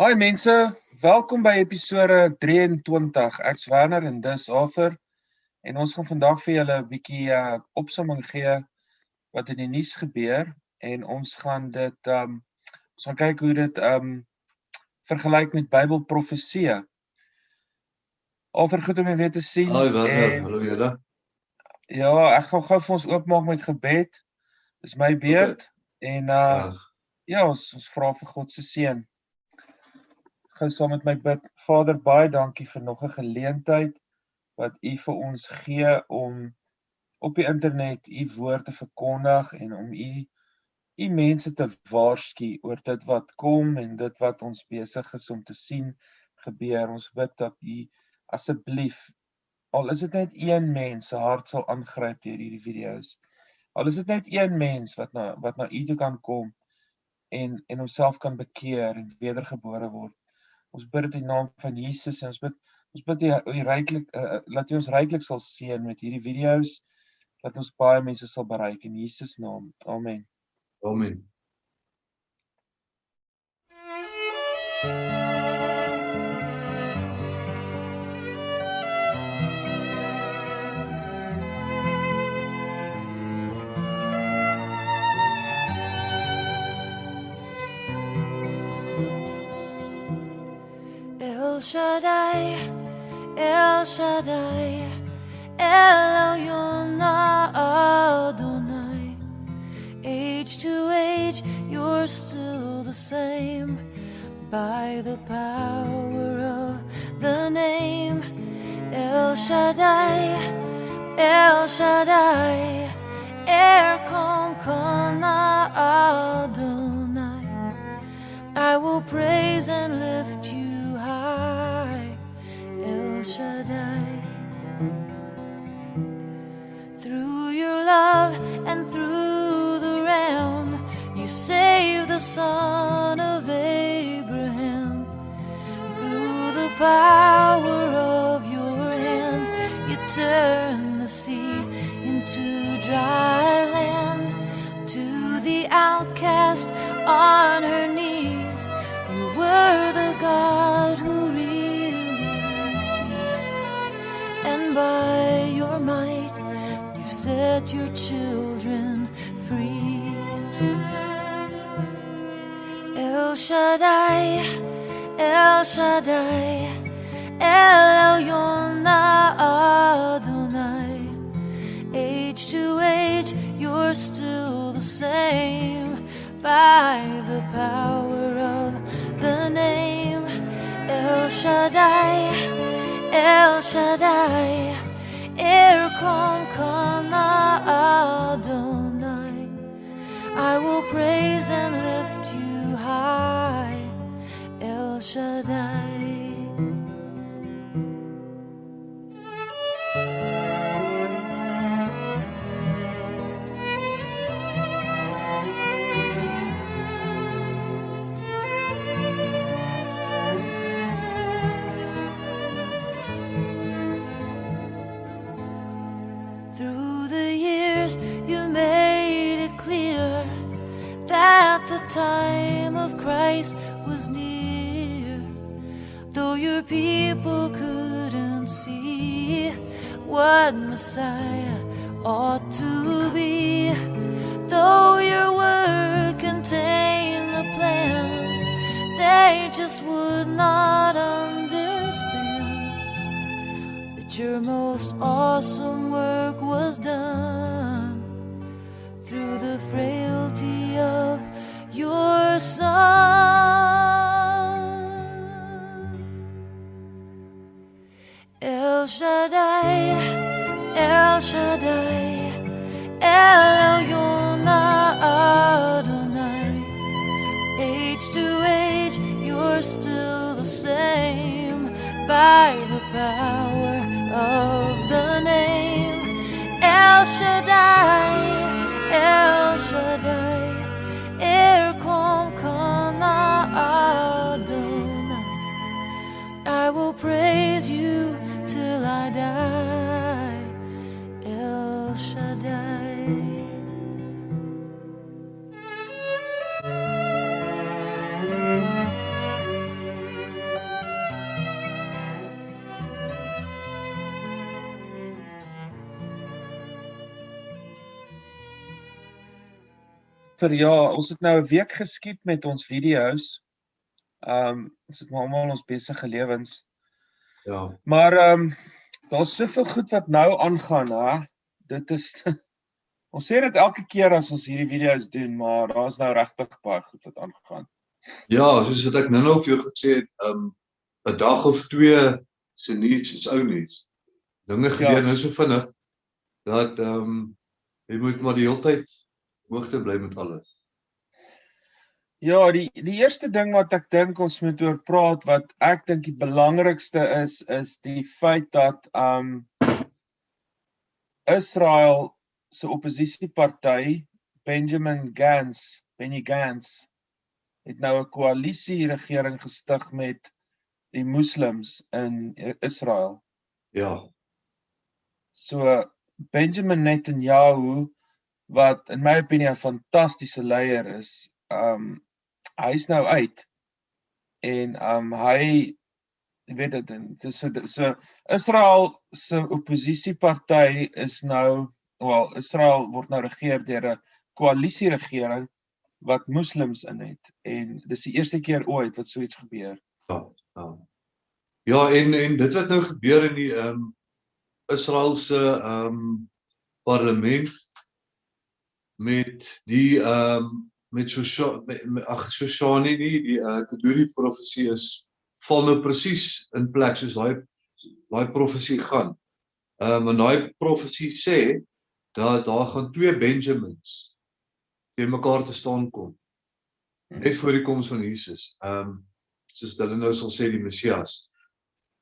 Hi mense, welkom by episode 23. Ek's Werner en dis Arthur en ons gaan vandag vir julle 'n bietjie opsomming gee wat in die nuus gebeur en ons gaan kyk hoe dit vergelyk met Bybelprofeseë. Arthur, goed om jou weer te sien. Hi Werner, En hallo julle. ja, ek gaan gou vir ons oopmaak met gebed. Dis my beurt en ja, ons vra vir God se seën. Gou saam met my bid. Vader, baie dankie vir nog 'n geleentheid wat U vir ons gee om op die internet U woord te verkondig en om U mense te waarsku oor dit wat kom en dit wat ons besig is om te sien gebeur. Ons bid dat U asseblief, al is dit net een mens se hart sal aangryp deur hierdie video's. Al is dit net een mens wat na U toe kan kom en homself kan bekeer en wedergebore word. Ons bid dit in die naam van Jesus en ons bid U ryklik laat U ons ryklik sal seën met hierdie video's, dat ons baie mense sal bereik in Jesus naam. Amen. Amen. El Shaddai, El Shaddai, El Elyon Adonai. Age to age, you're still the same. By the power of the name El Shaddai, El Shaddai, Erkom Kana Adonai. I will praise and lift you high, El Shaddai. Through your love and through the Ram, you saved the son of Abraham. Through the power of your hand, you turned the sea into dry land. To the outcast on her knees, you were the God who really sees. And by your might, you've set your children free. El Shaddai, El Shaddai, El Elyon Adonai. Age to age, you're still the same. By the power of the name El Shaddai, El Shaddai, Erkom Kana Adonai. I will praise and lift you high, El Shaddai. Through the years, you made it clear that the time of Christ was near. Though your people couldn't see what Messiah ought to be, though your word contained the plan, they just would not understand that your most awesome work was done through the frailty of your Son. El Shaddai, El Shaddai, El Elyon Adonai. Age to age, you're still the same. By the power of the name El Shaddai, El Shaddai, Erkom Kana Adonai. I will praise you till I die, El Shaddai. Walter, ja, ons het nou 'n week geskiet met ons video's. Ons het maar almal ons besige lewens. Ja. Maar daar's soveel goed wat nou aangaan, hè. Dit is ons sê dit elke keer as ons hierdie video's doen, maar daar's nou regtig baie goed wat aangaan. Ja, soos wat ek nou vir jou gesê het, 'n dag of 2 se nuus is ou nuus. Dinge gebeur nou so vinnig dat jy moet maar die hele tyd hoogte bly met alles. Ja, die eerste ding wat ek dink ons moet oor praat, wat ek dink die belangrikste is die feit dat Israel se oppositieparty, Benny Gantz, het nou 'n koalisieregering gestig met die moslems in Israel. Ja. So Benjamin Netanyahu, wat in my opinie 'n fantastiese leier is, hy's nou uit en hy weet dit, so Israel se oppositieparty is nou, Israel word nou regeer deur 'n koalisieregering wat moslems in het, en dis die eerste keer ooit wat so iets gebeur. Ja, en dit wat nou gebeur in die Israel se parlement met die met Shoshani, die Kaduri profesie val nou presies in plek soos daai profesie gaan. En daai profesie sê dat daar gaan 2 Benjamins teen mekaar te staan kom. Net voor die koms van Jesus. Soos hulle nou sal sê, die Messias.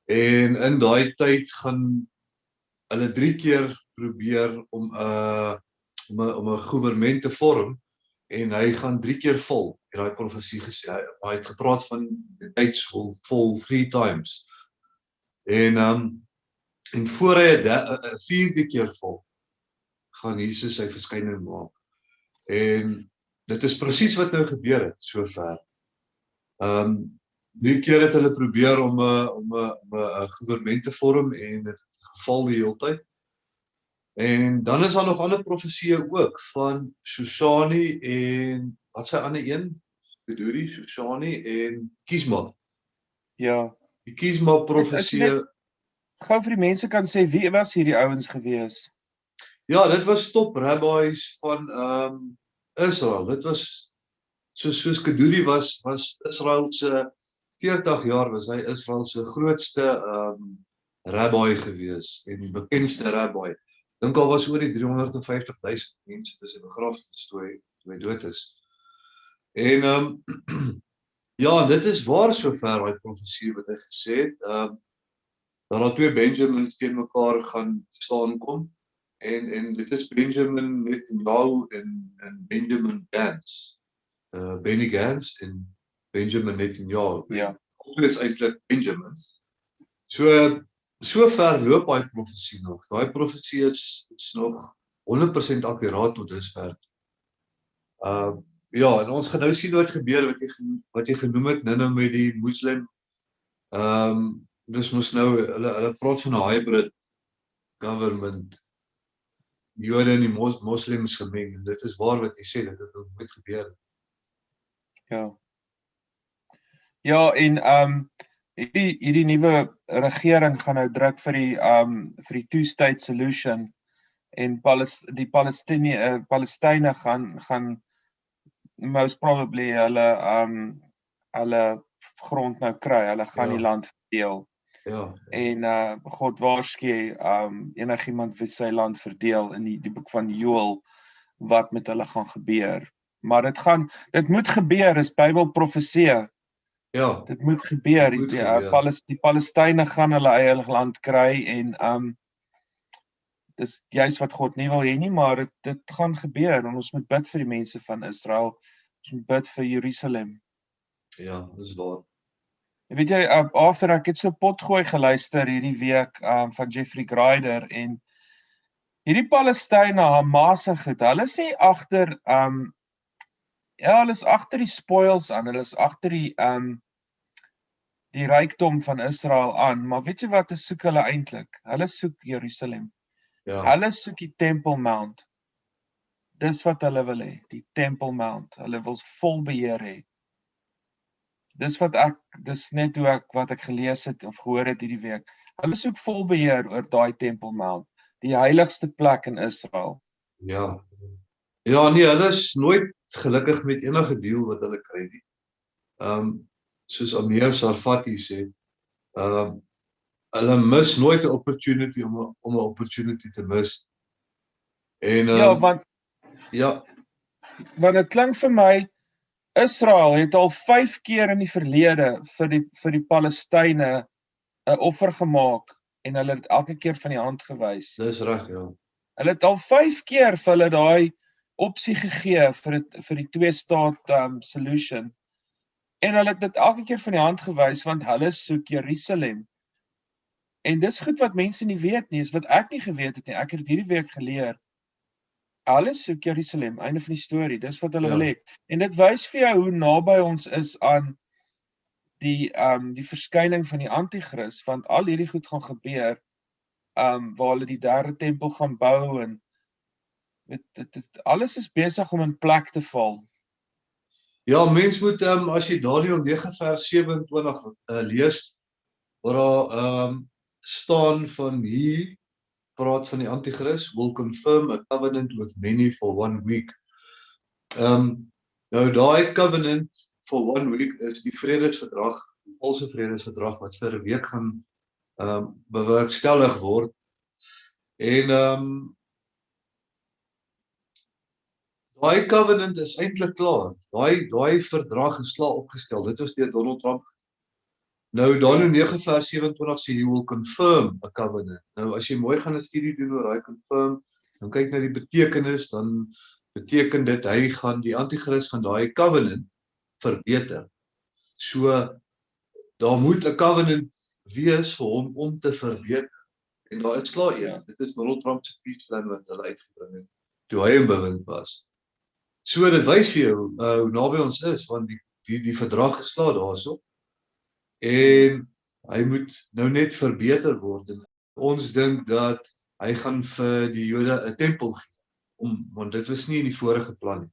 En in daai tyd gaan hulle 3 keer probeer om 'n goewerment te vorm, en hy gaan 3 keer val, het daai profesie gesê. Hy het gepraat van the gates will fall 3 times. En voor hy 'n 4de keer val, gaan Jesus sy verskyning maak. En dit is presies wat nou gebeur het sover. 3 keer het hulle probeer om 'n goewerment te vorm, en dit het geval die hele tyd. En dan is daar nog ander profesieë ook van Shoshani en wat sy ander een? Kaduri, Shoshani en Kisma. Ja. Die Kisma profesieë. Gou vir die mense kan sê, wie was hierdie ouens gewees? Ja, dit was top rabbis van Israel. Dit was soos Kaduri was Israel se 40 jaar was hy Israel se grootste rabbi gewees en bekendste rabbi. Dink al was oor die 350,000 mense by sy begrafnis toe hy dood is. En ja, dit is waar sover daai profesie wat hy gesê het, dat daar 2 Benjamins teen mekaar gaan staan kom, en dit is Benjamin Netanyahu en Benjamin Gantz. Benny Gantz en Benjamin Netanyahu. Ja. Dit is eintlik Benjamins. So ver loop daai profesie nog. Daai profesie is nog 100% akkuraat tot dusver. Ja, en ons gaan nou sien wat gebeur wat jy genoem het nou met die moslim. Dis mos nou hulle praat van 'n hybrid government. Jode en die moslems gemeng, en dit is waar wat jy sê, dat dit moet gebeur. Ja. Ja, en hierdie nuwe regering gaan nou druk vir die two-state solution, en die Palestynë gaan most probably hulle grond nou kry. Hulle gaan die land verdeel. Ja. En God waarsku enigiemand wat sy land verdeel in die boek van Joël wat met hulle gaan gebeur. Maar dit moet gebeur, is Bybelprofesie. Ja. Dit moet gebeur. Die Palestynë gaan hulle eie land kry, en dis juist wat God nie wil hê nie, maar dit gaan gebeur, en ons moet bid vir die mense van Israel. Ons moet bid vir Jerusalem. Ja, dis waar. Weet jy, Arthur, ek het so potgooi geluister hierdie week van Jeffrey Grider, en hierdie Palestynë, Hamas en goed, hulle sê agter, hulle is agter die spoils aan, hulle is agter die rykdom van Israel aan, maar weet jy wat soek hulle eintlik? Hulle soek Jerusalem. Ja. Hulle soek die Temple Mount. Dis wat hulle wil hê, die Temple Mount. Hulle wil vol beheer hê. Dis net wat ek gelees het of gehoor het hierdie week. Hulle soek vol beheer oor daai Temple Mount, die heiligste plek in Israel. Ja. Ja, nee, hulle is nooit gelukkig met enige deal wat hulle kry nie. Soos Amir Sarfati sê, hulle mis nooit 'n opportunity om 'n opportunity te mis. En Want dit klink vir my, Israel het al 5 keer in die verlede vir die Palestynë 'n offer gemaak en hulle het elke keer van die hand gewys. Dis reg, ja. Hulle het al 5 keer vir hulle daai opsie gegee vir die 2-staat solution. En hulle het dit elke keer van die hand gewys want hulle soek Jerusalem. En dis goed wat mense nie weet nie, is wat ek nie geweet het nie. Ek het hierdie week geleer. Hulle soek Jerusalem, einde van die storie. Dis wat hulle wil hê. En dit wys vir jou hoe naby ons is aan die verskyning van die Antichrist, want al hierdie goed gaan gebeur waar hulle die 3de tempel gaan bou en alles is besig om in plek te val. Ja, mens moet as jy Daniël 9 vers 27 lees, waar daar staan van hier praat van die Antichrist, will confirm a covenant with many for 1 week. Nou daai covenant for 1 week is die vredesverdrag, die valse vredesverdrag wat vir 'n week gaan bewerkstellig word. En daai covenant is eintlik klaar. Daai verdrag is klaar opgestel. Dit was deur Donald Trump. Nou Daniël 9 vers 27 sê you will confirm a covenant. Nou as jy mooi gaan 'n studie doen oor daai confirm, dan kyk na die betekenis, dan beteken dit die Antichrist gaan daai covenant verbeter. So daar moet 'n covenant wees vir hom om te verbeter. En daar is klaar een. Dit is Donald Trump se peace plan wat hulle uitgebring het toe hy in bewind was. So dit wys vir jou hoe naby ons is, want die verdrag is klaar daarso. En hy moet nou net verbeter word. En ons dink dat hy gaan vir die Jode 'n tempel gee, want dit was nie in die vorige plan nie.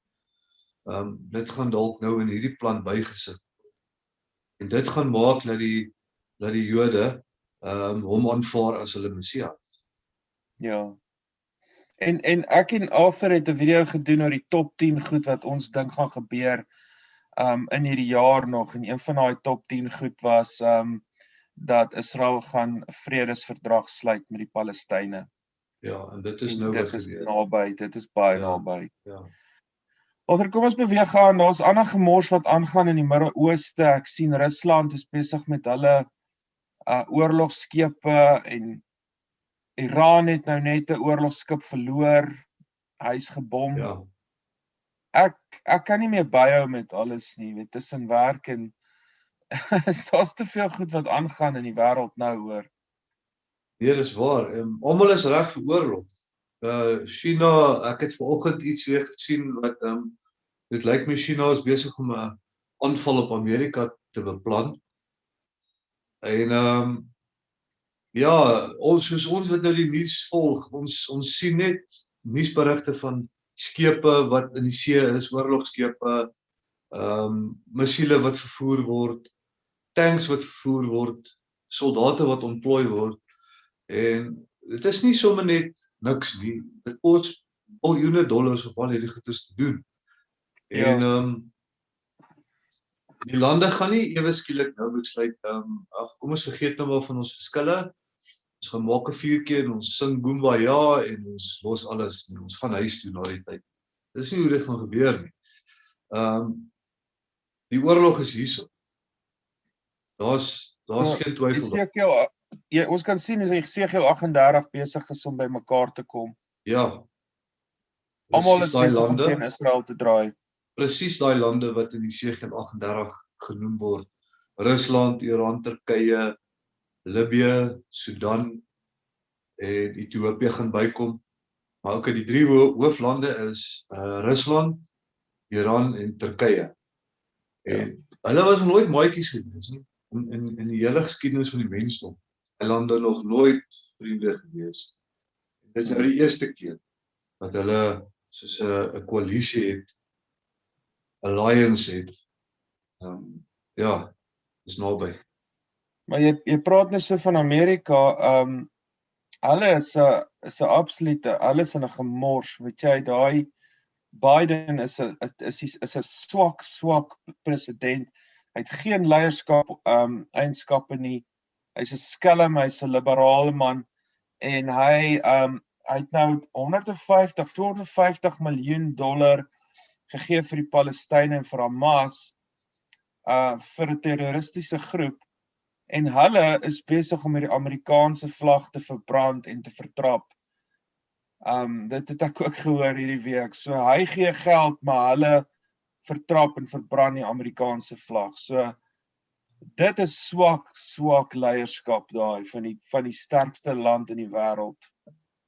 Dit gaan dalk nou in hierdie plan bygesit. En dit gaan maak dat die Jode hom aanvaar as hulle Messias. Ja. En ek en Arthur het 'n video gedoen oor die top 10 goed wat ons dink gaan gebeur in hierdie jaar nog. En een van daai top 10 goed was dat Israel gaan 'n vredesverdrag sluit met die Palestynë. Ja, en dit is nou wat gebeur. Naby, dit is baie naby. Ja. Arthur, kom ons beweeg aan. Daar's ander gemors wat aangaan in die Midde-Ooste. Ek sien Rusland is besig met hulle oorlogskepe en Iran het nou net 'n oorlogskip verloor. Hy's gebom. Ja. Ek kan nie meer byhou met alles nie, weet, tussen werk en daar's te veel goed wat aangaan in die wêreld nou, hoor. Nee, dis waar. Almal is reg vir oorlog. China, ek het vanoggend iets weer gesien wat dit lyk my China is besig om 'n aanval op Amerika te beplan. En ja, ons wat nou die nuus volg, ons sien net nuusberigte van skepe wat in die see is, oorlogskepe, missiele wat vervoer word, tanks wat vervoer word, soldate wat ontplooi word. En dit is nie sommer net niks nie. Dit kos biljoene dollars om al hierdie goedes te doen. En die lande gaan nie ewe skielik nou besluit, kom ons vergeet nou maar van ons verskille. Ons gaan maak 'n vuurtjie en ons sing Kumbaya en ons los alles en ons gaan huis toe na die tyd. Dis nie hoe dit gaan gebeur nie. Die oorlog is hierso. Daar's geen twyfel daaroor. Ons kan sien as Jesegiel 38 besig is om by mekaar te kom. Ja. Almal is besig om teen Israel te draai. Presies daai lande wat in Jesegiel 38 genoem word. Rusland, Iran, Turkye, Libië, Sudan en Ethiopië gaan bykom. Maar ook die 3 hooflande is Rusland, Iran en Turkye. En hulle was nooit maatjies gewees nie in die hele geskiedenis van die mensdom. Hulle lande nog nooit vriende gewees. Dit is nou die eerste keer dat hulle soos 'n koalisie het, 'n alliance het. Ja, is naby. Maar jy praat nou so van Amerika, hulle is 'n absolute, hulle is in 'n gemors, weet jy, daai Biden is 'n swak president. Hy het geen leierskap eienskappe nie. Hy's 'n skelm, hy's 'n liberale man en hy het nou $250 miljoen gegee vir die Palestynë en vir Hamas vir 'n terroristiese groep. En hulle is besig om die Amerikaanse vlag te verbrand en te vertrap. Dit het ek ook gehoor hierdie week. So hy gee geld, maar hulle vertrap en verbrand die Amerikaanse vlag. So dit is swak leierskap daai van die sterkste land in die wêreld.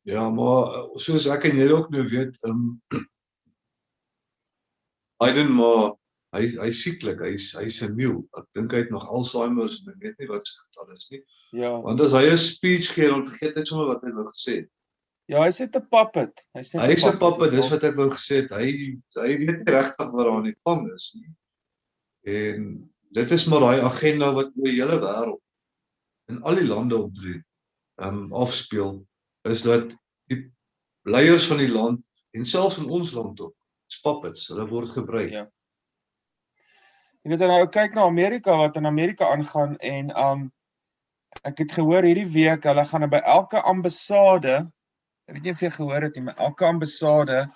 Ja, maar soos ek en jy ook nou weet, Biden, maar hy sieklik, hy's seniel. Ek dink hy het nog Alzheimer's en ek weet nie wat se getal is nie. Ja. Want as hy 'n speech gee, dan vergeet hy sommer wat hy wou gesê het. Ja, hy's net 'n puppet. Hy's 'n puppet, dis wat ek wou gesê het. Hy weet nie regtig wat daar aan die gang is nie. En dit is maar daai agenda wat oor die hele wêreld in al die lande omtrent afspeel, is dat die leiers van die land en selfs in ons land ook, puppets, hulle word gebruik. Ja. Jy weet, nou kyk na Amerika, wat in Amerika aangaan en ek het gehoor hierdie week, hulle gaan by elke ambassade, ek weet nie of jy gehoor het nie, maar elke ambassade,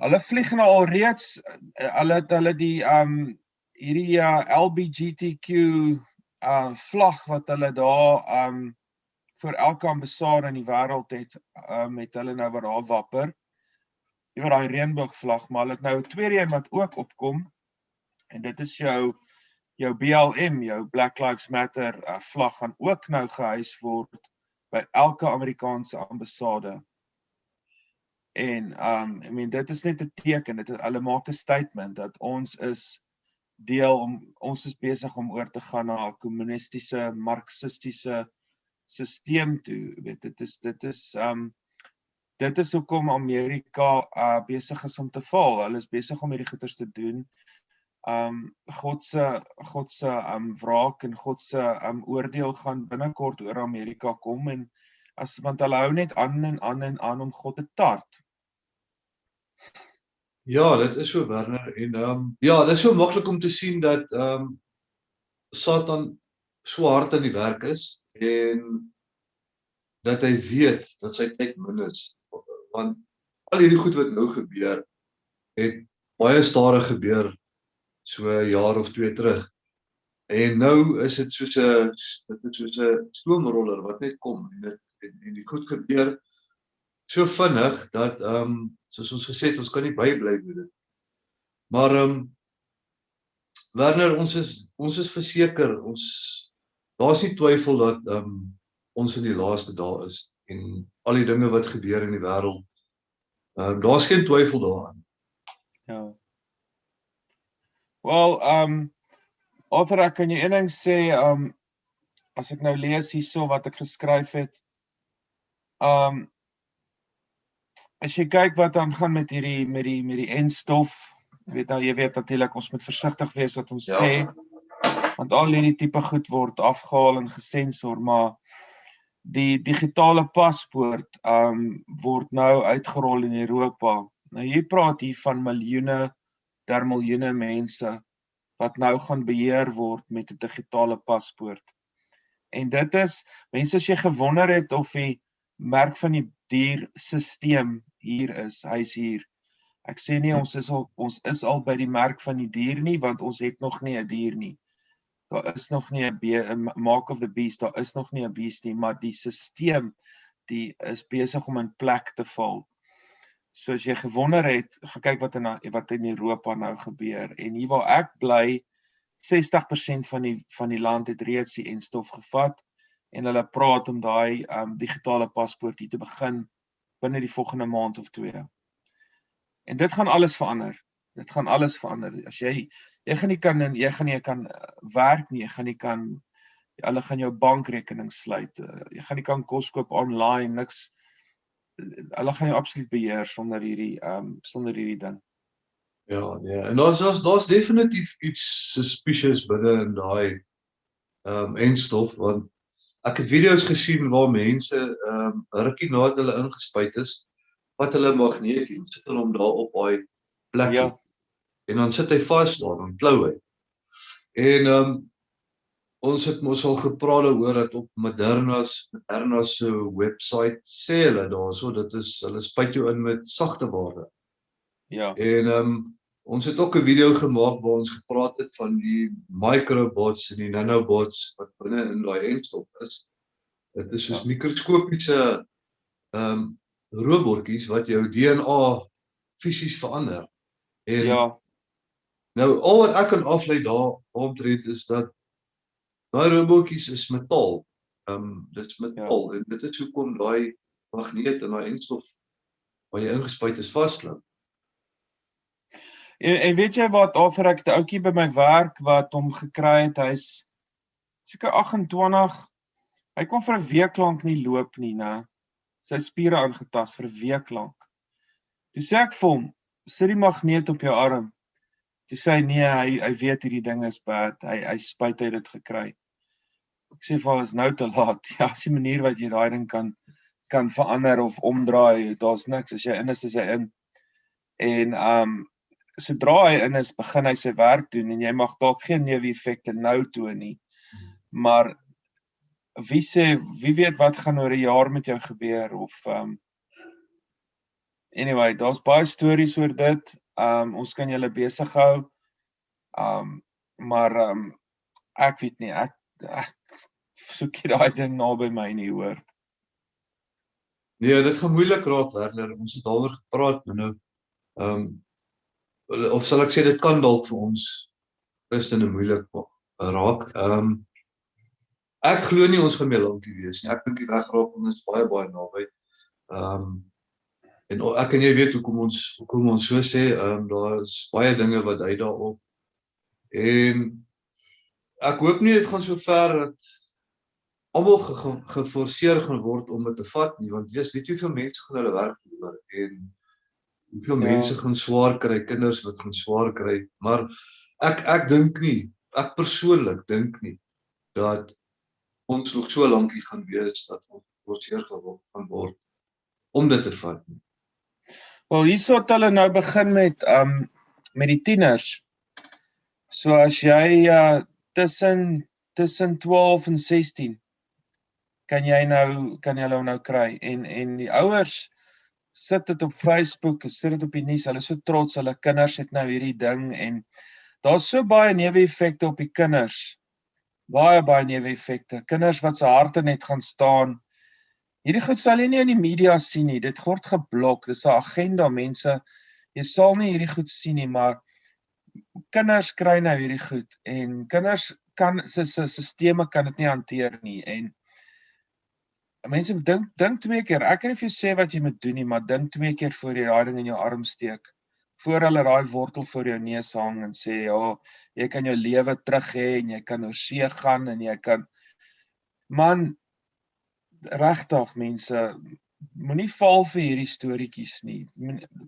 hulle vlieg nou al reeds, hulle die hierdie LGBTQ vlag wat hulle daar vir elke ambassade in die wêreld het, met hulle nou wat daar wapper. Jy weet daai reënboogvlag, maar hulle het nou 'n tweede een wat ook opkom. En dit is jou BLM, jou Black Lives Matter vlag gaan ook nou gehuis word by elke Amerikaanse ambassade. En I mean, dit is net 'n teken, hulle maak 'n statement dat ons is besig om oor te gaan na 'n kommunistiese, marxistiese stelsel toe. Weet, dit is hoekom Amerika besig is om te val. Hulle is besig om hierdie goeters te doen. God se wraak en God se oordeel gaan binnekort oor Amerika kom en want hulle hou net aan om God te tart. Ja, dit is so, Werner, en ja, dit is so maklik om te sien dat Satan so hard aan die werk is en dat hy weet dat sy tyd min is, want al hierdie goed wat nou gebeur het baie stadig gebeur so 'n jaar of 2 terug. En nou is dit soos 'n stoomroller wat net kom en die goed gebeur so vinnig dat soos ons gesê het, ons kan nie bybly met dit. Maar Werner, ons is verseker, daar's nie twyfel dat ons in die laaste dae is en al die dinge wat gebeur in die wêreld, daar's geen twyfel daaraan. Ja. Wel, Arthur, ek kan jou een ding sê, as ek nou lees hierso wat ek geskryf het, as jy kyk wat aangaan met die enstof, jy weet natuurlik, ons moet versigtig wees wat ons sê, want al hierdie tipe goed word afgehaal en gesensor, maar die digitale paspoort word nou uitgerol in Europa. Nou jy praat hier van miljoene mense wat nou gaan beheer word met 'n digitale paspoort. En dit is, mense, as jy gewonder het of die merk van die dier sisteem hier is, hy's hier. Ek sê nie ons is al by die merk van die dier nie, want ons het nog nie 'n dier nie. Daar is nog nie 'n mark of the beast, daar is nog nie 'n beast nie, maar die sisteem, die is besig om in plek te val. So as jy gewonder het, gaan kyk wat in Europa nou gebeur. En hier waar ek bly, 60% van die land het reeds die enstof gevat, en hulle praat om daai digitale paspoort hier te begin binne die volgende maand of 2. En dit gaan alles verander. Dit gaan alles verander. As jy gaan nie kan werk nie, hulle gaan jou bankrekening sluit. Jy gaan nie kan kos koop online, niks. hulle gaan jou absoluut beheer sonder hierdie ding. Ja, nee. En daar's definitief iets suspicious binne in daai enstof, want ek het video's gesien waar mense rukkie nadat hulle ingespuit is, wat hulle magneetjie en sit hulle hom daar op daai plekkie. Ja. En dan sit hy vas daar, dan klou hy. En ons het mos al gepraat oor dat op Moderna se website sê hulle daarso, hulle spuit jou in met sagte ware. Ja. En ons het ook 'n video gemaak waar ons gepraat het van die microbots en die nanobots wat binne in daai enstof is. Dit is soos mikroskopiese robotjies wat jou DNA fisies verander. En nou al wat ek kan aflei daaromtrent is dat daai robotjies is metaal. Dit is metaal en dit is hoekom daai magneet in daai enstof waar jy ingespuit is vasloop. En weet jy wat, Alfred, ek het 'n ouetjie by my werk wat hom gekry het, hy's seker 28, hy kon vir 'n week lank nie loop nie, né? Sy spiere aangetast vir 'n week lank. Toe sê ek vir hom, sit die magneet op jou arm. Toe sê hy, nee, hy weet hierdie ding is bad, hy spyt hy dit gekry. Ek sê vir hom, is nou te laat, ja, as die manier wat jy daai ding kan verander of omdraai, daar's niks, as jy in is hy in. En sodra hy in is, begin hy sy werk doen, en jy mag dalk geen neeweffekte nou toon nie, maar wie weet wat gaan oor 'n jaar met jou gebeur, of anyway, daar's baie stories oor dit, ons kan julle besig hou, maar ek weet nie, ek soek jy daai ding naby my nie, hoor. Nee, dit gaan moeilik raak, Werner, ons het daaroor gepraat, nou, of sal ek sê, dit kan dalk vir ons Christene moeilik raak. Ek glo nie ons gaan meer lankie wees nie. Ek dink die wegraak ons is baie naby. En ek en jy weet hoekom ons so sê, daar is baie dinge wat hy daarop. En ek hoop nie dit gaan so ver dat almal geforseer gaan word om dit te vat nie, want weet jy hoeveel mense gaan hulle werk verloor en hoeveel mense gaan swaar kry, kinders wat gaan swaar kry, maar ek dink nie, ek persoonlik dink nie, dat ons nog so lankie gaan wees, dat ons geforseer gaan word, om dit te vat nie. Wel, hierso het hulle nou begin met die tieners. So as jy tussen 12 en 16, kan jy nou kry, en die ouers sit dit op Facebook, sit dit op die nuus, hulle is so trots, hulle kinders het nou hierdie ding, en daar's so baie neeweffekte op die kinders, baie neeweffekte, kinders wat se harte net gaan staan, hierdie goed sal jy nie in die media sien nie, dit word geblok, dis 'n agenda, mense, jy sal nie hierdie goed sien nie, maar kinders kry nou hierdie goed, en kinders se sisteme kan dit nie hanteer nie, en mense dink 2 keer, ek kan nie vir jou sê wat jy moet doen nie, maar dink 2 keer voor jy daai ding in jou arm steek, voor hulle daai wortel voor jou neus hang en sê, ja, jy kan jou lewe terug hê, en jy kan oor see gaan, en jy kan, man, regtig mense, moenie val vir hierdie storieetjies nie,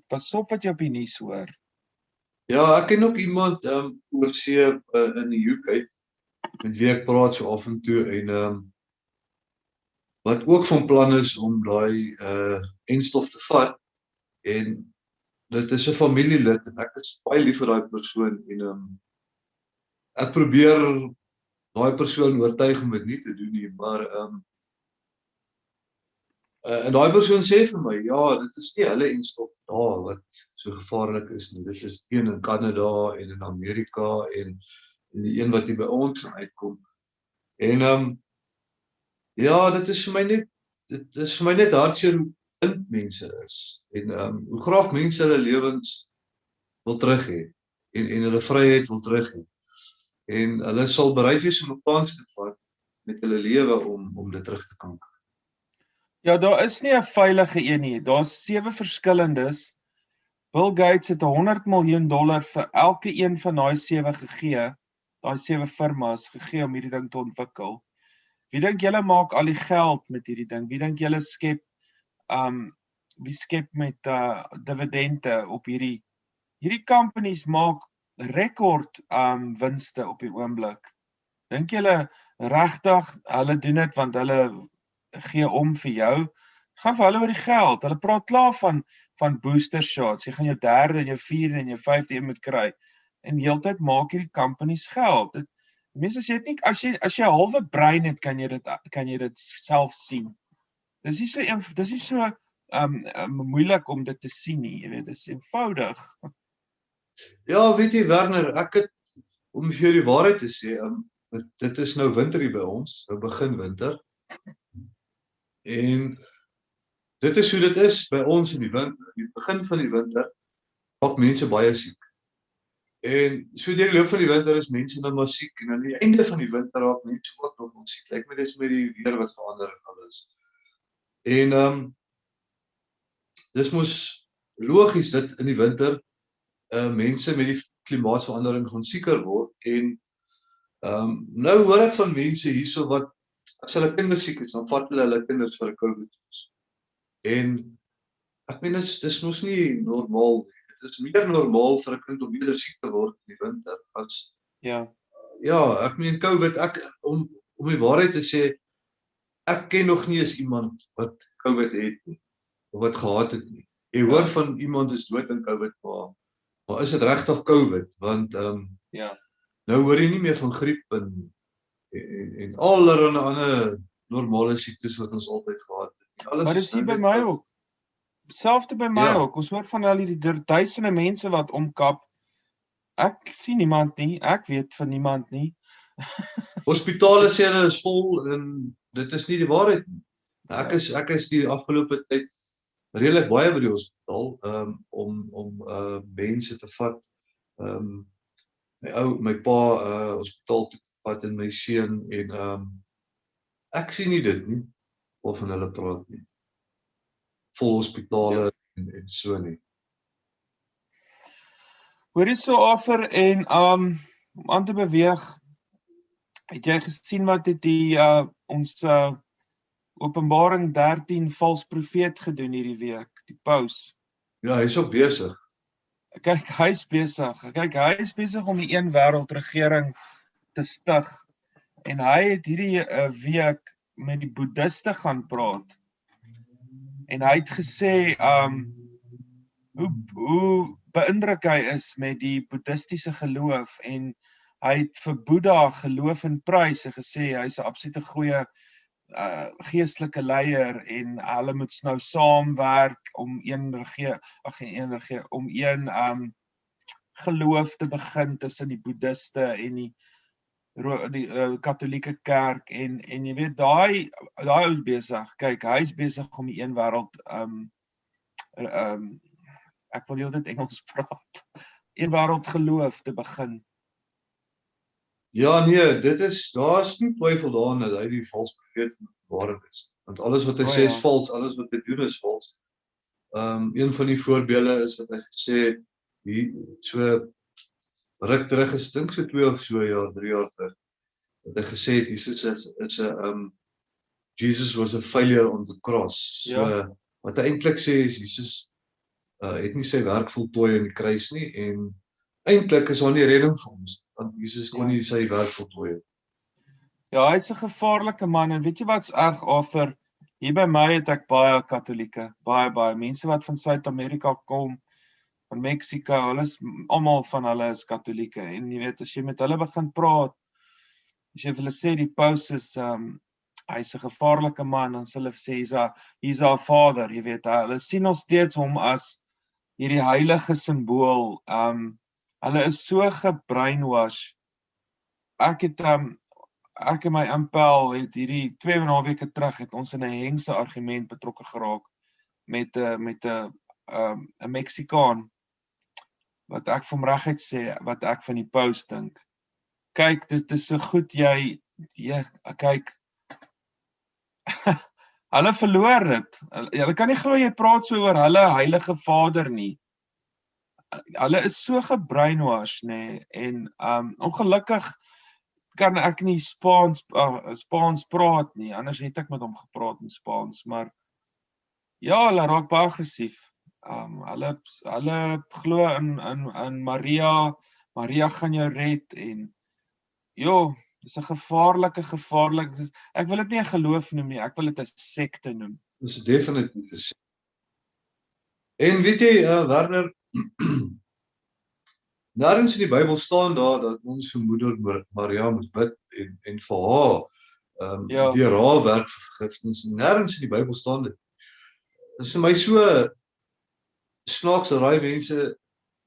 pas op wat jy op die nuus hoor. Ja, ek ken ook iemand oor see in die UK, met wie ek praat so af en toe, en wat ook van plan is om daai enstof te vat, en dit is 'n familielid, en ek is baie lief vir daai persoon, en ek probeer daai persoon oortuig om dit nie te doen nie, maar en daai persoon sê vir my, ja, dit is nie hulle enstof daar wat so gevaarlik is nie, dit is een in Kanada, en in Amerika, en die een wat hier by ons uitkom, en ja, dit is vir my net hartseer hoe blind mense is, en hoe graag mense hulle lewens wil terug hê, en hulle vryheid wil terug hê, en hulle sal bereid wees om 'n kans te vat met hulle lewe om dit terug te kan. Ja, daar is nie 'n veilige een nie, daar's 7 verskillendes. Bill Gates het $100 miljoen vir elke een van daai 7 gegee, daai 7 firmas gegee om hierdie ding te ontwikkel. Wie dink julle maak al die geld met hierdie ding? Wie dink julle skep wie skep met dividende op hierdie companies maak rekord winste op die oomblik. Dink julle regtig hulle doen dit want hulle gee om vir jou? Gaan vir hulle oor die geld. Hulle praat klaar van booster shots. Jy gaan jou 3de en jou 4de en jou 5de moet kry. En heeltyd maak hierdie companies geld. Mense sê dit nie, as jy 'n halwe brein het, kan jy dit self sien. Dis nie so moeilik om dit te sien nie, jy weet, dis eenvoudig. Ja, weet jy Werner, ek het om vir jou die waarheid te sê, dit is nou winter hier by ons, nou begin winter. En dit is hoe dit is by ons in die winter. In die begin van die winter raak mense baie siek. En so deur die loop van die winter is mense nou maar siek en aan die einde van die winter raak mense ook nog wel siek. Lyk my dis met die weer wat verander en alles. En dis mos logies dat in die winter mense met die klimaatsverandering gaan sieker word en nou hoor ek van mense hierso wat as hulle kinders siek is, dan vat hulle kinders vir 'n COVID-toets. En ek meen dis mos nie normaal nie. Dit is meer normaal vir 'n kind om eerder siek te word in die winter as ja, ek meen COVID, om die waarheid te sê, ek ken nog nie eens iemand wat COVID het nie of wat gehad het nie. Jy hoor van iemand is dood in COVID, maar is dit regtig COVID? Want nou hoor jy nie meer van griep en allerlei ander normale siektes wat ons altyd gehad het. Maar dis hier by my ook. Selfde by my ook. Ons hoor van al die duisende mense wat omkap. Ek sien niemand nie. Ek weet van niemand nie. Hospitale sê hulle is vol en dit is nie die waarheid nie. Ek is die afgelope tyd redelik baie by die hospitaal om mense te vat. My pa hospitaal toe vat en my seun en ek sien nie dit nie of van hulle praat nie. Vol hospitale en so nie. Hoor jy so Offer en om aan te beweeg, het jy gesien wat het die ons Openbaring 13 vals profeet gedoen hierdie week, die paus? Ja, hy is ook besig. Kyk, hy is besig om die een wêreldregering te stig. En hy het hierdie week met die boeddhiste gaan praat. En hy het gesê hoe beïndruk hy is met die boeddhistiese geloof en hy het vir Boeddha geloof en prys en gesê hy is 'n absolute goeie geestelike leier en hulle moet nou saamwerk om een geloof te begin tussen die boeddhiste en die katholieke kerk en jy weet daai is besig. Kyk, hy is besig om die een wêreld ek wil heeltyd Engels praat. Een wêreld geloof te begin. Ja nee, daar's nie twyfel daarin dat hy die vals profeet waar is. Want alles wat hy sê is vals, alles wat hy doen is vals. Een van die voorbeelde is wat hy gesê het hier so ruk terug is, dink so 2 of so jaar, 3 jaar terug. Dat hy gesê het Jesus was a failure on the cross. So wat hy eintlik sê is Jesus het nie sy werk voltooi aan die kruis nie en eintlik is daar nie redding vir ons want Jesus kon nie sy werk voltooi. Ja, hy is 'n gevaarlike man en weet jy wat's erg Offer? Hier by my het ek baie katholieke, baie mense wat van Suid-Amerika kom, van Mexico, almal van hulle is katholieke en jy weet as jy met hulle begin praat, as jy vir hulle sê die paus is hy's 'n gevaarlike man, dan sal hulle sê he's our father, jy weet, hulle sien nog steeds hom as hierdie heilige simbool. Hulle is so gebrainwash. Ek en my impel het hierdie 2,5 weke terug het ons in 'n hengse argument betrokke geraak met 'n Mexikaan wat ek vir hom reguit sê wat ek van die paus dink. Kyk, dit is so goed kyk. Hulle verloor dit. Hulle kan nie glo jy praat so oor hulle heilige vader nie. Hulle is so gebrainwash, nê, en ongelukkig kan ek nie Spaans praat nie, anders het ek met hom gepraat in Spaans, maar Ja, hulle raak baie aggressief. Hulle glo in Maria gaan jou red en dis 'n gevaarlike, ek wil dit nie 'n geloof noem nie, ek wil dit 'n sekte noem. Dis definitief. En weet jy, Werner, nêrens in die Bybel staan daar dat ons vir moeder Maria moet bid en vir haar deur haar werk vir vergifnis. Nêrens in die Bybel staan dit. Dit is vir my so snaaks dat daai mense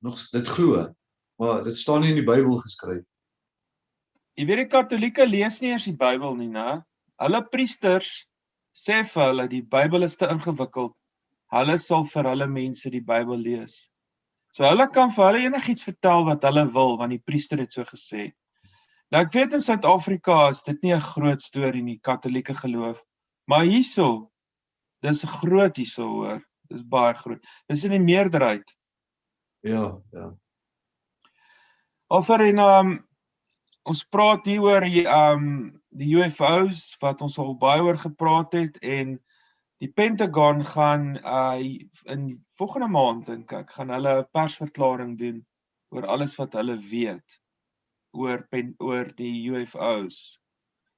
nog dit glo, maar dit staan nie in die Bybel geskryf. Jy weet die Katolieke lees nie eers die Bybel nie, né? Hulle priesters sê vir hulle die Bybel is te ingewikkeld. Hulle sal vir hulle mense die Bybel lees. So hulle kan vir hulle enigiets vertel wat hulle wil, want die priester het so gesê. Nou ek weet in Suid-Afrika is dit nie 'n groot storie nie, Katolieke geloof, maar hierso, dis groot hierso hoor, dis baie groot. Dis in die meerderheid. Ja. Offer en ons praat hier oor die UFO's wat ons al baie oor gepraat het en die Pentagon gaan in volgende maand dink ek gaan hulle 'n persverklaring doen oor alles wat hulle weet oor die UFO's.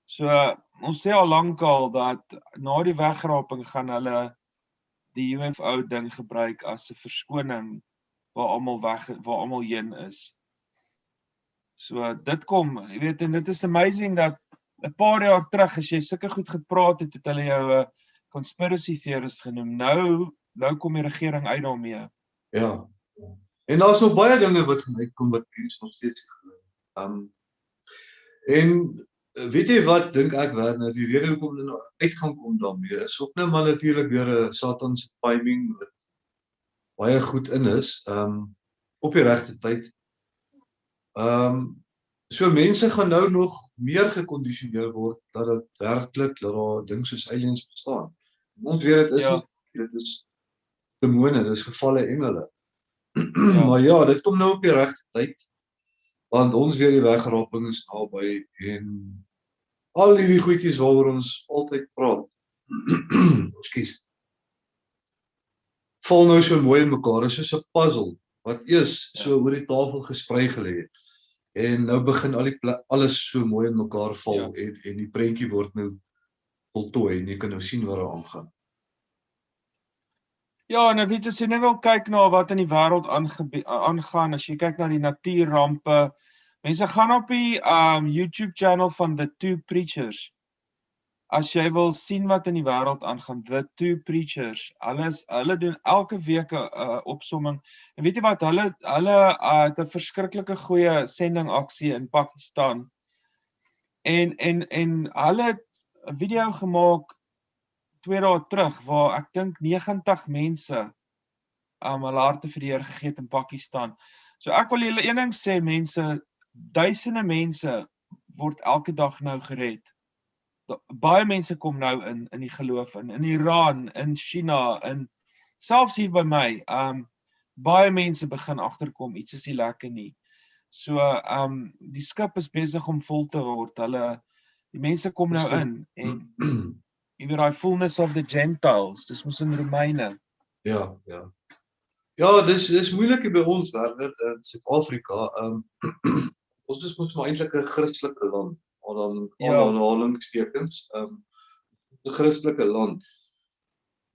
So ons sê al lankal dat na die wegraping gaan hulle die UFO ding gebruik as 'n verskoning waar almal heen is. So dit kom, jy weet, en dit is amazing dat 'n paar jaar terug as jy sulke goed gepraat het hulle jou 'n conspiracy theorist genoem. Nou kom die regering uit daarmee. Ja. En daar's nog baie dinge wat gaan uitkom wat mense nog steeds glo. En weet jy wat dink ek Werner, die rede hoekom hulle nou uit gaan kom daarmee is ook nou maar natuurlik weer 'n Satan se timing wat baie goed in is, op die regte tyd. So mense gaan nou nog meer gekondisioneer word dat dit werklik dat daar ding soos aliens bestaan. Ons weet dit is demone, dit is gevalle engele. Maar ja, dit kom nou op die regte tyd. Want ons weet die wegraping is naby en al hierdie goedjies waaroor ons altyd praat. Ekskuus. Val nou so mooi in mekaar, is soos 'n puzzle wat eers so oor die tafel gesprei gelê het. En nou begin alles so mooi in mekaar val en die prentjie word nou voltooi en jy kan nou sien wat daar aangaan. Ja, en weet as jy nou wil kyk na wat in die wêreld aangaan, as jy kyk na die natuurrampe, mense gaan op die YouTube channel van The Two Preachers. As jy wil sien wat in die wêreld aangaan, The Two Preachers, hulle doen elke week 'n opsomming. En weet jy wat, hulle het 'n verskriklike goeie sendingaksie in Pakistan. En hulle het 'n video gemaak 2 dae terug waar ek dink 90 mense hulle harte vir die Here gegee het in Pakistan. So ek wil julle een ding sê, mense, duisende mense word elke dag nou gered. Baie mense kom nou in die geloof in Iran, in China, selfs hier by my, baie mense begin agterkom, iets is nie lekker nie. So, die skip is besig om vol te word, die mense kom nou in, en jy weet, die fullness of the Gentiles, dis mos in Romeine. Ja, dis moeilik hier by ons, Werner, in Suid-Afrika, ons is mos maar eintlik 'n Christelike land, aanhalingstekens, 'n Christelike land.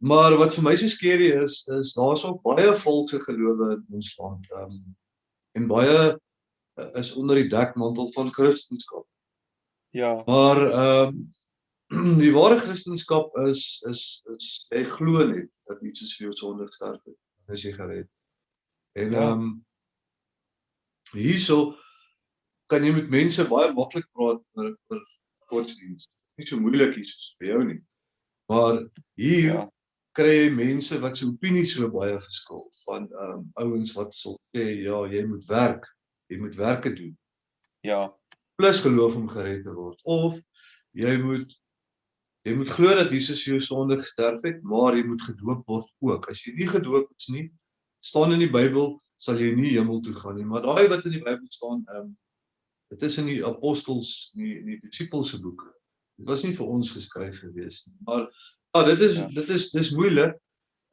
Maar wat vir my so skerry is daar's ook baie valse gelowe in ons land, en baie is onder die dekmantel van Christendom. Ja. Maar die ware Christendom is jy glo net dat iets is vir jou sondig sterf het, as jy gered. En hierso kan jy met mense baie maklik praat oor godsdienst. Nie so moeilik hier soos by jou nie. Maar hier kry jy mense wat se opinies so baie verskil van ouens wat sal sê ja, jy moet werke doen. Ja. Plus geloof om gered te word. Of jy moet glo dat Jesus jou sonde gesterf het, maar jy moet gedoop word ook. As jy nie gedoop is nie, staan in die Bybel, sal jy nie hemel toe gaan nie. Maar daai wat in die Bybel staan, dit is in die apostels, die disipelse boeke. Dit was nie vir ons geskryf gewees nie. Maar ja, dit is moeilik.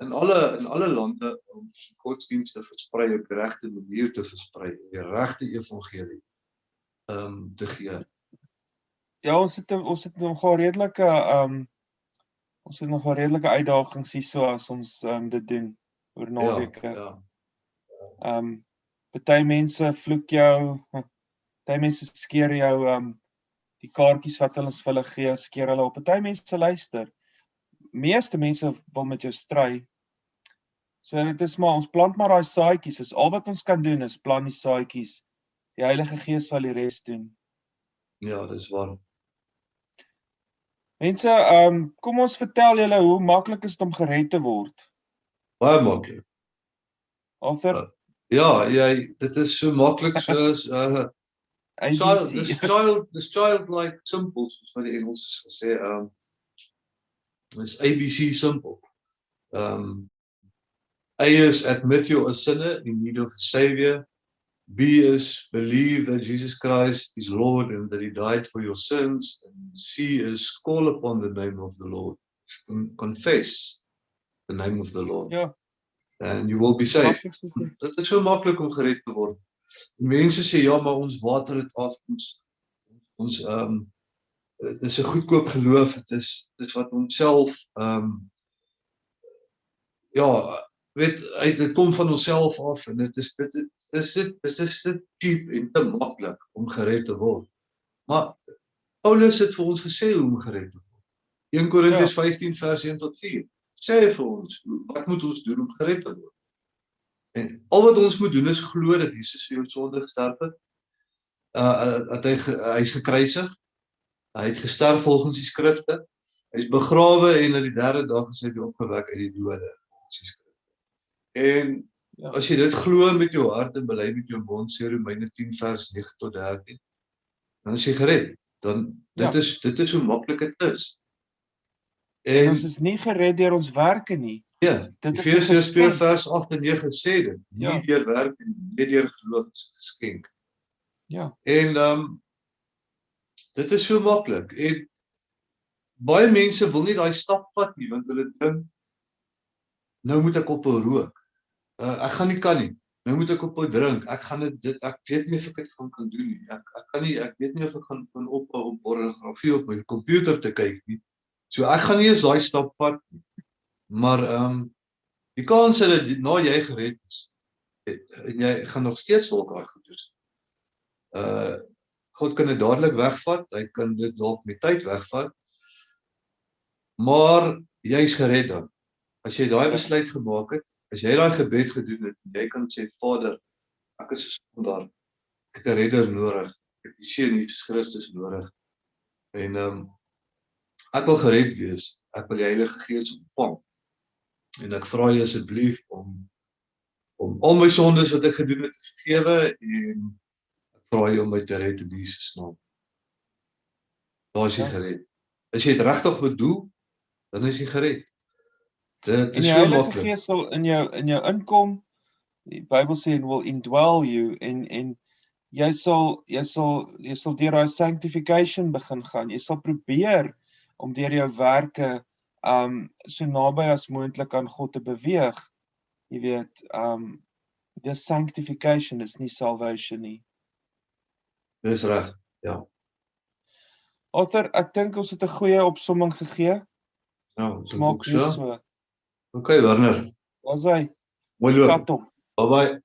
in alle lande om godsdienst te versprei op die regte manier te versprei, die regte evangelie te gee. Ja, ons het nog 'n redelike uitdagings hierso as ons dit doen oor naweke. Party mense vloek jou, party mense skeer jou die kaartjies wat hulle vir hulle gee, skeer hulle op. Party mense luister. Meeste mense wil met jou stry. So dit is maar, ons plant maar daai saadjies. Dis al wat ons kan doen, is plant die saadjies. Die Heilige Gees sal die res doen. Ja, dis waar. Mense, kom ons vertel julle hoe maklik is dit om gered te word. Baie maklik. Arthur? Ja, dit is so maklik soos this childlike simple, soos wat die Engels gesê, is ABC simple. A is admit you're a sinner in need of a savior. B is believe that Jesus Christ is Lord and that he died for your sins. And C is call upon the name of the Lord. Confess the name of the Lord. Ja. And you will be saved. Dit is so maklik om gered te word. Mense sê ja, maar ons water het af, ons dit is 'n goedkoop geloof, dit is wat ons self dit kom van onsself af en dit is cheap en te maklik om gered te word. Maar Paulus het vir ons gesê hoe om gered te word. 1 Korintiërs 15 vers 1 tot 4 sê vir ons wat moet ons doen om gered te word. En al wat ons moet doen is glo dat Jesus vir jou sonde gesterf het. Dat hy is gekruisig. Hy het gesterf volgens die skrifte. Hy is begrawe en op die 3de dag is hy weer opgewek uit die dode volgens die skrifte. En as jy dit glo met jou hart en bely met jou mond, sê Romeine 10 vers 9 tot 13, dan is jy gered. Dit is hoe maklik dit is. En ons is nie gered deur ons werke nie. Ja, Efesiërs 2 vers 8 en 9 sê dit, nie deur werke nie, net deur geloof is geskenk. Ja. En dit is so maklik. En baie mense wil nie daai stap vat nie, want hulle dink nou moet ek ophou rook. Ek gaan nie kan nie. Nou moet ek ophou drink. Ek weet nie of ek dit kan doen nie. Ek weet nie of ek kan ophou om pornografie op my komputer te kyk nie. So ek gaan nie eens daai stap vat nie. Maar die kans dat na jy gered is, en jy gaan nog steeds dalk daai goed doen. God kan dit dadelik wegvat, hy kan dit dalk met tyd wegvat. Maar jy's gered dan. As jy daai besluit gemaak het, as jy daai gebed gedoen het, jy kan sê Vader, ek is 'n sondaar. Ek het 'n redder nodig. Ek het die Seun Jesus Christus nodig. En ek wil gered wees. Ek wil die Heilige Gees ontvang. En ek vra jou asseblief om al my sondes wat ek gedoen het te vergewe en ek vra jou om my te red in Jesus naam. Daar is jy gered. As jy dit regtig bedoel, dan is jy gered. Dit is so maklik. En die Heilige Gees sal in jou inkom. Die Bybel sê en will indwell you en jy sal deur daai sanctification begin gaan. Jy sal probeer om deur jou werke so naby as moontlik aan God te beweeg. Jy weet, dis sanctification, is nie salvation nie. Dis reg, ja. Arthur, ek dink ons het 'n goeie opsomming gegee. Ja, maak nie so. Okay, Werner. Was hy? Mooi loop. Bye bye.